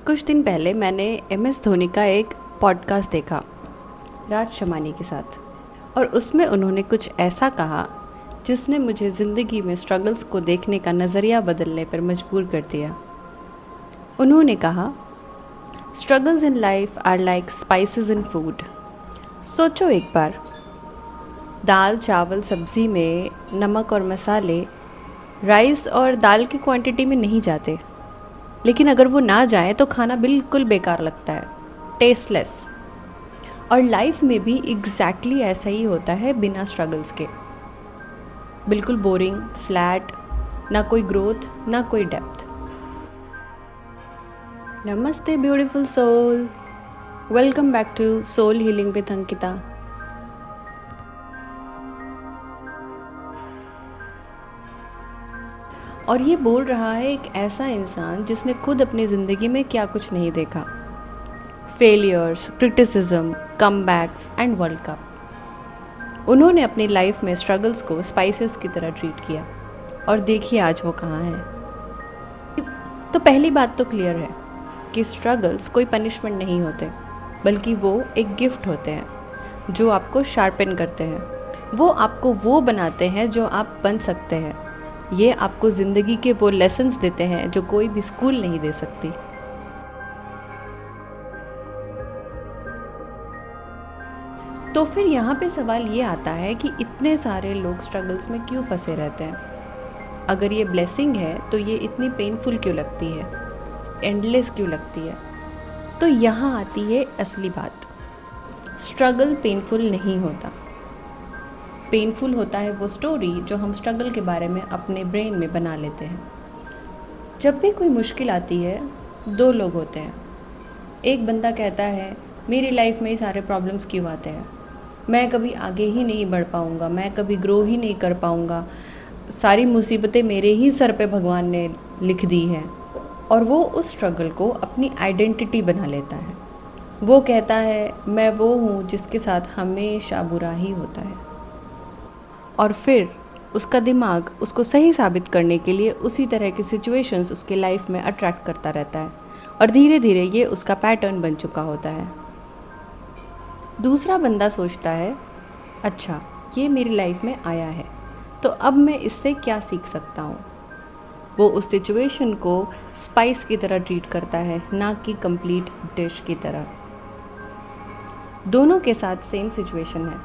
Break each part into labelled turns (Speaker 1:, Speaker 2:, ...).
Speaker 1: कुछ दिन पहले मैंने MS धोनी का एक पॉडकास्ट देखा राज शमानी के साथ, और उसमें उन्होंने कुछ ऐसा कहा जिसने मुझे ज़िंदगी में स्ट्रगल्स को देखने का नज़रिया बदलने पर मजबूर कर दिया। उन्होंने कहा, struggles in life are like spices in food. सोचो एक बार, दाल चावल सब्ज़ी में नमक और मसाले राइस और दाल की क्वांटिटी में नहीं जाते, लेकिन अगर वो ना जाए तो खाना बिल्कुल बेकार लगता है, टेस्टलेस। और लाइफ में भी एग्जैक्टली ऐसा ही होता है बिना स्ट्रगल्स के। बिल्कुल बोरिंग, फ्लैट, ना कोई ग्रोथ ना कोई डेप्थ। नमस्ते beautiful soul, welcome back to soul healing with Ankita. और ये बोल रहा है एक ऐसा इंसान जिसने खुद अपनी ज़िंदगी में क्या कुछ नहीं देखा। Failures, criticism, comebacks and world cup. उन्होंने अपनी लाइफ में स्ट्रगल्स को स्पाइसेस की तरह ट्रीट किया, और देखिए आज वो कहाँ है। तो पहली बात तो क्लियर है कि स्ट्रगल्स कोई पनिशमेंट नहीं होते, बल्कि वो एक गिफ्ट होते हैं जो आपको शार्पन करते हैं। वो आपको वो बनाते हैं जो आप बन सकते हैं। ये आपको ज़िंदगी के वो लेसन्स देते हैं जो कोई भी स्कूल नहीं दे सकती। तो फिर यहाँ पे सवाल ये आता है कि इतने सारे लोग स्ट्रगल्स में क्यों फंसे रहते हैं। अगर ये ब्लेसिंग है तो ये इतनी पेनफुल क्यों लगती है, एंडलेस क्यों लगती है। तो यहाँ आती है असली बात। स्ट्रगल पेनफुल नहीं होता। पेनफुल होता है वो स्टोरी जो हम स्ट्रगल के बारे में अपने ब्रेन में बना लेते हैं। जब भी कोई मुश्किल आती है, दो लोग होते हैं। एक बंदा कहता है, मेरी लाइफ में ही सारे प्रॉब्लम्स क्यों आते हैं, मैं कभी आगे ही नहीं बढ़ पाऊँगा, मैं कभी ग्रो ही नहीं कर पाऊँगा, सारी मुसीबतें मेरे ही सर पे भगवान ने लिख दी हैं। और वो उस स्ट्रगल को अपनी आइडेंटिटी बना लेता है। वो कहता है, मैं वो हूँ जिसके साथ हमेशा बुरा ही होता है। और फिर उसका दिमाग उसको सही साबित करने के लिए उसी तरह की सिचुएशंस उसके लाइफ में अट्रैक्ट करता रहता है, और धीरे धीरे ये उसका पैटर्न बन चुका होता है। दूसरा बंदा सोचता है, अच्छा ये मेरी लाइफ में आया है तो अब मैं इससे क्या सीख सकता हूँ। वो उस सिचुएशन को स्पाइस की तरह ट्रीट करता है, ना कि कंप्लीट डिश की तरह। दोनों के साथ सेम सिचुएशन है,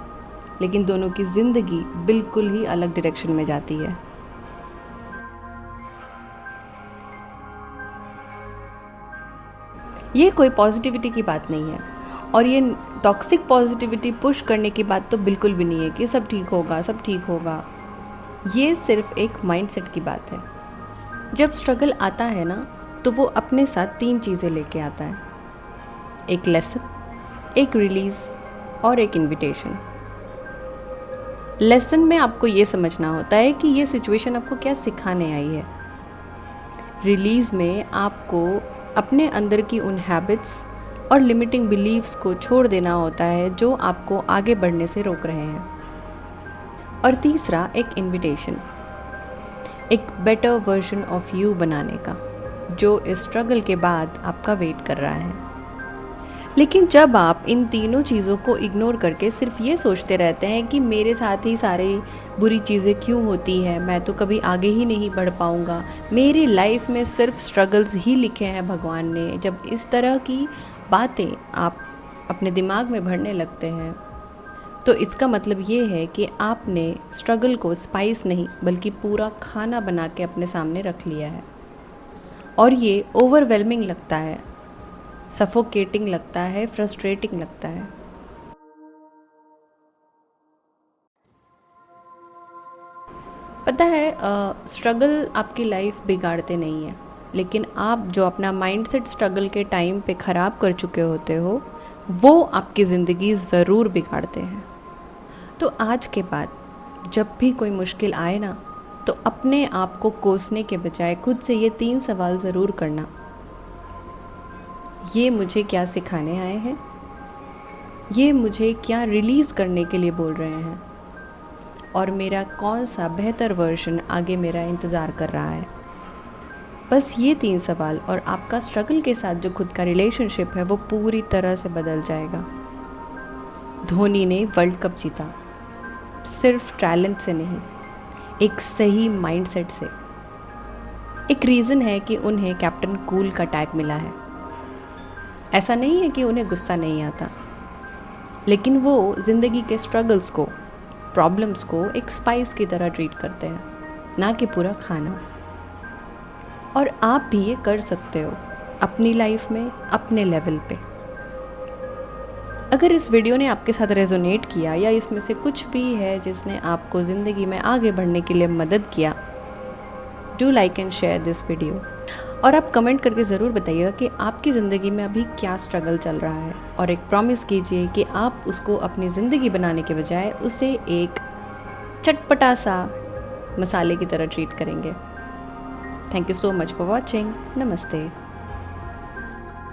Speaker 1: लेकिन दोनों की ज़िंदगी बिल्कुल ही अलग डायरेक्शन में जाती है। ये कोई पॉजिटिविटी की बात नहीं है, और ये टॉक्सिक पॉजिटिविटी पुश करने की बात तो बिल्कुल भी नहीं है कि सब ठीक होगा, सब ठीक होगा। ये सिर्फ एक माइंडसेट की बात है। जब स्ट्रगल आता है ना, तो वो अपने साथ तीन चीज़ें लेके आता है। एक लेसन, एक रिलीज़ और एक इन्विटेशन। लेसन में आपको ये समझना होता है कि ये सिचुएशन आपको क्या सिखाने आई है। रिलीज़ में आपको अपने अंदर की उन हैबिट्स और लिमिटिंग बिलीव्स को छोड़ देना होता है जो आपको आगे बढ़ने से रोक रहे हैं। और तीसरा एक इन्विटेशन, एक बेटर वर्जन ऑफ यू बनाने का, जो इस स्ट्रगल के बाद आपका वेट कर रहा है। लेकिन जब आप इन तीनों चीज़ों को इग्नोर करके सिर्फ ये सोचते रहते हैं कि मेरे साथ ही सारी बुरी चीज़ें क्यों होती हैं, मैं तो कभी आगे ही नहीं बढ़ पाऊँगा, मेरी लाइफ में सिर्फ स्ट्रगल्स ही लिखे हैं भगवान ने, जब इस तरह की बातें आप अपने दिमाग में भरने लगते हैं, तो इसका मतलब ये है कि आपने स्ट्रगल को स्पाइस नहीं बल्कि पूरा खाना बना के अपने सामने रख लिया है। और ये ओवरवेलमिंग लगता है, सफोकेटिंग लगता है, फ्रस्ट्रेटिंग लगता है। पता है, स्ट्रगल आपकी लाइफ बिगाड़ते नहीं है, लेकिन आप जो अपना माइंडसेट स्ट्रगल के टाइम पे ख़राब कर चुके होते हो, वो आपकी ज़िंदगी ज़रूर बिगाड़ते हैं। तो आज के बाद जब भी कोई मुश्किल आए ना, तो अपने आप को कोसने के बजाय खुद से ये 3 सवाल ज़रूर करना। ये मुझे क्या सिखाने आए हैं, ये मुझे क्या रिलीज़ करने के लिए बोल रहे हैं, और मेरा कौन सा बेहतर वर्जन आगे मेरा इंतज़ार कर रहा है। बस ये 3 सवाल और आपका स्ट्रगल के साथ जो खुद का रिलेशनशिप है वो पूरी तरह से बदल जाएगा। धोनी ने वर्ल्ड कप जीता सिर्फ टैलेंट से नहीं, एक सही माइंडसेट से। एक रीज़न है कि उन्हें कैप्टन कूल का टैग मिला है। ऐसा नहीं है कि उन्हें गुस्सा नहीं आता, लेकिन वो ज़िंदगी के स्ट्रगल्स को, प्रॉब्लम्स को एक स्पाइस की तरह ट्रीट करते हैं, ना कि पूरा खाना। और आप भी ये कर सकते हो अपनी लाइफ में, अपने लेवल पे। अगर इस वीडियो ने आपके साथ रेजोनेट किया या इसमें से कुछ भी है जिसने आपको ज़िंदगी में आगे बढ़ने के लिए मदद किया, do like and share this video. और आप कमेंट करके ज़रूर बताइएगा कि आपकी ज़िंदगी में अभी क्या स्ट्रगल चल रहा है, और एक प्रॉमिस कीजिए कि आप उसको अपनी ज़िंदगी बनाने के बजाय उसे एक चटपटा सा मसाले की तरह ट्रीट करेंगे। Thank you so much for watching. नमस्ते।